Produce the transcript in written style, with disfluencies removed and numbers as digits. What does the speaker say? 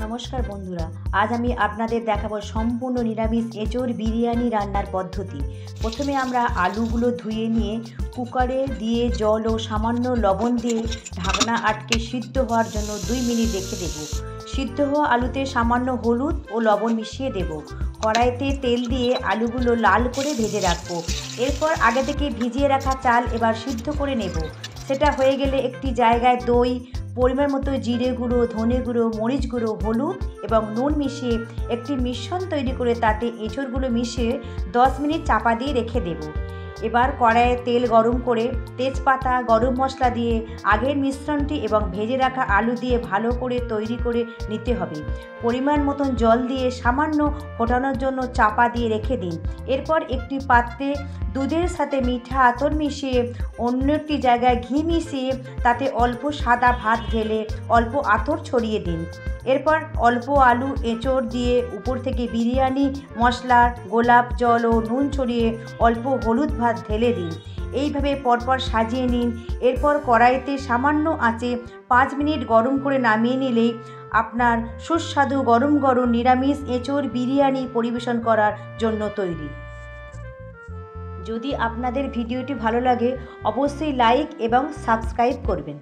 নমস্কার বন্ধুরা, আজ আমি আপনাদের দেখাবো সম্পূর্ণ নিরামিষ এঁচোড় বিরিয়ানি রান্নার পদ্ধতি। প্রথমে আমরা আলুগুলো ধুয়ে নিয়ে কুকারে দিয়ে জল ও সামান্য লবণ দিয়ে ঢাকনা আটকে সিদ্ধ হওয়ার জন্য 2 মিনিট রেখে দেব। সিদ্ধ হওয়া আলুতে সামান্য হলুদ ও লবণ মিশিয়ে দেব। কড়াইতে তেল দিয়ে আলুগুলো লাল করে ভেজে রাখবো। এরপর আগে থেকে ভিজিয়ে রাখা চাল এবার সিদ্ধ করে নেব। সেটা হয়ে গেলে একটি জায়গায় দই, পরিমাণ মতো জিরে গুঁড়ো, ধনে গুঁড়ো, মরিচ গুঁড়ো, হলুদ এবং নুন মিশিয়ে একটি মিশ্রণ তৈরি করে তাতে এঁচোড়গুলো মিশিয়ে 10 মিনিট চাপা দিয়ে রেখে দেব। এবার কড়াইয়ে তেল গরম করে তেজপাতা, গরম মশলা দিয়ে আগের মিশ্রণটি এবং ভেজে রাখা আলু দিয়ে ভালো করে তৈরি করে নিতে হবে। পরিমাণ মতন জল দিয়ে সামান্য ফোটানোর জন্য চাপা দিয়ে রেখে দিন। এরপর একটি পাত্রে দুধের সাথে মিঠা আতর মিশিয়ে অন্য একটি জায়গায় ঘি মিশিয়ে তাতে অল্প সাদা ভাত ঢেলে অল্প আতর ছড়িয়ে দিন। এরপর অল্প আলু এঁচোড় দিয়ে উপর থেকে বিরিয়ানি মশলার গোলাপ জল ও নুন ছড়িয়ে অল্প হলুদ ভাত ঢেলে দিন। এইভাবে পরপর সাজিয়ে নিন। এরপর কড়াইতে সামান্য আঁচে 5 মিনিট গরম করে নামিয়ে নিলেই আপনার সুস্বাদু গরম গরম নিরামিষ এঁচোড় বিরিয়ানি পরিবেশন করার জন্য তৈরি। যদি আপনাদের ভিডিওটি ভালো লাগে অবশ্যই লাইক এবং সাবস্ক্রাইব করবেন।